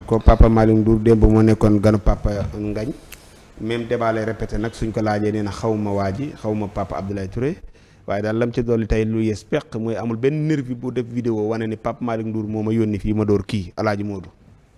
ko Papa Malick Ndour démb moo nekkoon ganu Papa Ngagne même débat lay répété nag suñ ko laajee nee na xaw ma waa ji xaw ma Papa Abdoulaye Touré waaye daal lam ci dolli tey lu yees peq mooy amul benn nervi bu def vidéo wane ni Papa Malick Ndour moo ma yónni fii ma door kii Alaaji Moodu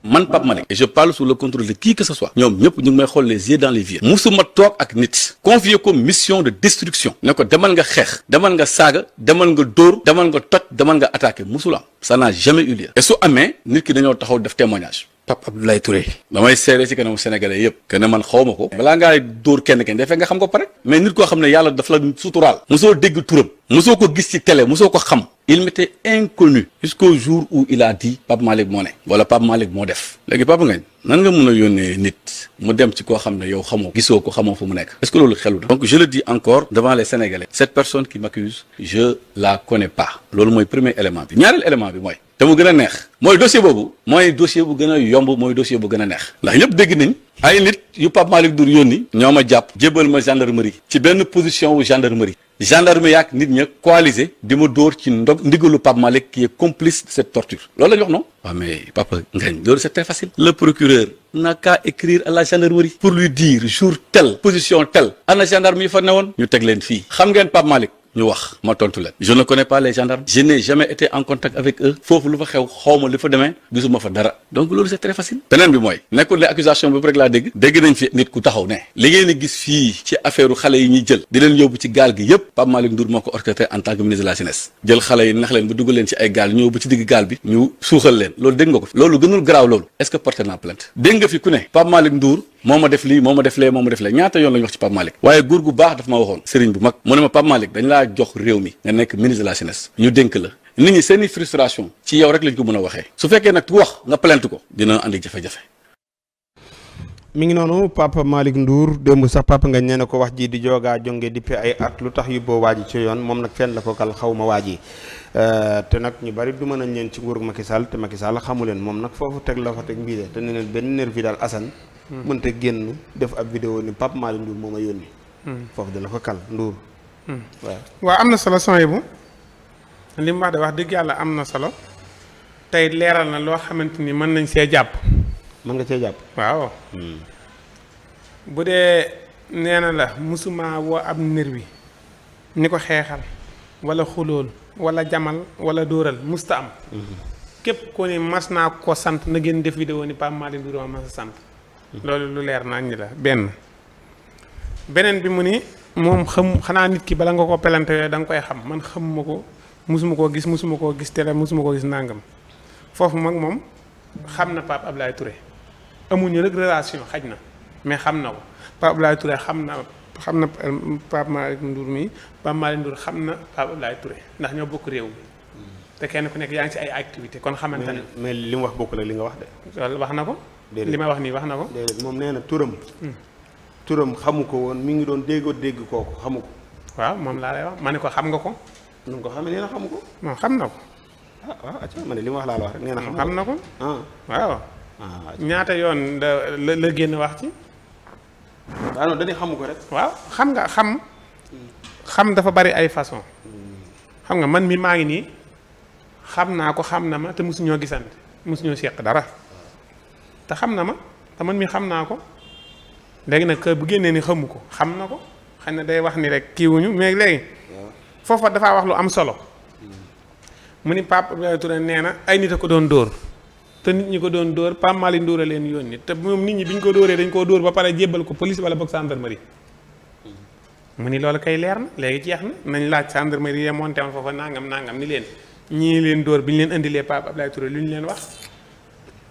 man Pape Malick et je parle sous le contrôle de qui que ce soit ñoom ñëpp ñu ngi may xool les yeux dans les yeux musuma toog ak nit confier ko mission de destruction ne ko demal nga xeex demal nga saaga demal nga dóor demal nga toj demal nga attaquer musul am ça n'a jamais eu lieu et su amee nit ki dañoo taxaw def témoignage Pape Abdoulaye Touré damay seede ci kanamu sénégalais yëpp que ne man xaw ma ko balaa ngaa dóor kenn defee nga xam ko pare mais nit koo xam ne yàlla daf la suturaal mosoo dégg turam mosoo ko gis ci télé mosoo ko xam il m'était inconnu jusqu'au jour où il a dit Pape Malick moo ne wala Pape Malick moo def léegi Papa Ngagne nan nga mën a yónnee nit mu dem ci koo xam ne yow xamoo gisoo ko xamoo fu mu nekk est-ce que loolu xelu na donc je le dis encore devant les sénégalais cette personne qui m'accuse je la connais pas loolu mooy premier élément bi ñaareel élément bi mooy te mu gën a neex mooy dossier boobu mooy dossier bu gën a yomb mooy dossier bu gën a neex ndax ñëpp dégg nañ ay nit yu Pape Malick Ndour yónni ñoo ma jàpp jébal ma gendarmerie ci benn position wu gendarmerie gendarme yaak nit ña coalisé di ma dóor ci ndigalu Pape Malick qui est complice de cette torture loolu la ñu wax non waaw mais Papa Ngagne loolu c'est très facile le procureur n'a qu'à écrire à la gendarmerie pour lui dire jour tel position tel ana gendarme yi fa newoon ñu teg leen fii xam ngeen Pape Malick ñu wax ma tontu leen je ne connais pas les gendarmes je n'ai jamais été en contact avec eux foofu lu fa xew xawma li fa demee gisuma fa dara donc loolu c'est très facile beneen bi mooy nekkul ne accusation boobu rek laa dégg nañ fi nit ku taxaw ne li ngeen di gis fii ci affaire xale yi ñuy jël di leen yóbbu ci gaal gi yépp Pape Malick Ndour moo ko orchestré en tant que ministre de la jeunesse jël xale yi nax leen ba dugal leen ci ay gaal ñëw ba ci digg gaal bi ñu suuxal leen loolu dégg nga ko fi loolu gënul garaaw loolu est-ce que porté naa plainte dégg nga fi ku ne Pape Malick Ndour moo ma def lii moo ma def lee moo ma def lee ñaata yoon la ñu wax ci Pape Malick waaye góor gu baax daf ma waxoon sëriñ bu mag mu ne ma Pape Malick dañ laa jox réew mi nga nekk ministre de la jeunesse ñu dénk la nit ñi seeni frustration ci yow rek lañ ko mën a waxee su fekkee nag ku wax nga plainte ko dina andi jafe-jafe mi ngi noonu Papa Malick Ndour démb sax Papa Ngagne nee na ko wax ji di joogaa jonge depuis ay at lu tax yóbboo waa ji ci yoon moom nag fenn la ko kal xaw ma waa ji te nag ñu bari du mën a ñeen ci nguuru Macky Sall te Macky Sall xamu leen moom nag foofu teg la fa teg mbii de te ne leen benn nervi daal Assane mënta génn def ab vidéo ni Papa Malick Ndour moo ma yónni foofu dina ko kal Ndour waaw am na solo son yi bu li mu wax de wax dëgg yàlla am na solo tey leeral na loo xamante ni mën nañ see jàpp mën nga cee jàpp waaw bu dee nee na la musuma woo ab nervi ni ko xeexal wala xulool wala jamal wala dóoral musta am képp ko ni mas naa ko sant na ngeen def vidéo ni Pape Malick Ndour ma mas a sant loolu lu leer nañ la beneen bi mu ni moom xanaa nit ki bala nga ko pelante yooyu da nga koy xam man xamuma ko musuma koo gis télé musuma koo gis nàngam foofu mag moom xam na Pape Abdoulaye Touré amuñu rek relation xaj na mais xam na ko Pape Abdoulaye Touré xam na Pape Malick Ndour mi Pape Malick Ndour xam na Pape Abdoulaye Touré ndax ñoo bokk réew mi te kenn ku nekk yaa ngi ci ay activité kon xamante ne mais li mu wax bokk la li nga wax de loolu wax na ko li may wax nii wax na ko déedéet moom nee na turam xamu ko woon mi ngi doon dégg kooku xamu ko waaw moom laa lay wax ma ne ko xam nga ko nu nga ko xamee nee na xamu ko moom xam na ko waaw acca ma ne li mu wax laa la wax rek nee na xam na ko waaw ñaata yoon la génn wax ci waaw non dañuy xamu ko rek waaw xam nga xam dafa bari ay façon xam nga man mi maa ngi nii xam naa ko xam na ma te mosuñoo gisante mosuñoo seq dara te xam na ma te man mi xam naa ko léegi nag bu génnee ni xamu ko xam na ko xëy na day wax ni rek kiiwuñu mais léegi foofa dafaa wax lu am solo mu ni Pape Abdoulaye Touré nee na ay nit a ko doon dóor te nit ñi ko doon dóor Pape Malick Ndour a leen yónni te moom nit ñi bi ñu ko dóoree dañ koo dóor ba pare jébbal ko police wala boog gendarmerie mu ni loolu kay leer na léegi jeex na nañ laaj gendarmerie yee monté woon foofa nangam ni leen ñii leen dóor bi ñu leen indilee Pape Abdoulaye Touré lu ñu leen wax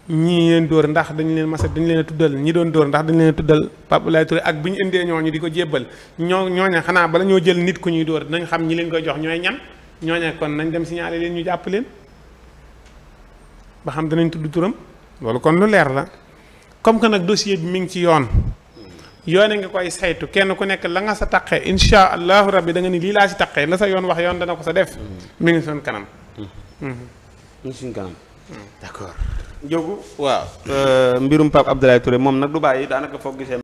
ñii leen dóor ndax dañu leen dañu leen a tuddal ñi doon dóor ndax dañu leen a tuddal Pape Abdoulaye Touré ak bi ñu indee ñooñu di ko jébbal ñooña xanaa bala ñoo jël nit ku ñuy dóor nañ xam ñi leen koy jox ñooy ñan ñooña kon nañ dem signaler leen ñu jàpp leen ba xam danañ tudd turam loolu kon lu leer la comme que nag dossier bi mi ngi ci yoone nga koy saytu kenn ku nekk la nga sa taqee insha allahu rabbi da nga ni lii laa si taqee la sa yoon wax yoon dana ko sa def mi ngi suñ kanam mi ngi suñ kanam d'accord Ndiogou waaw mbirum Pape Abdoulaye Touré moom nag du bàyyi daanaka foog gisee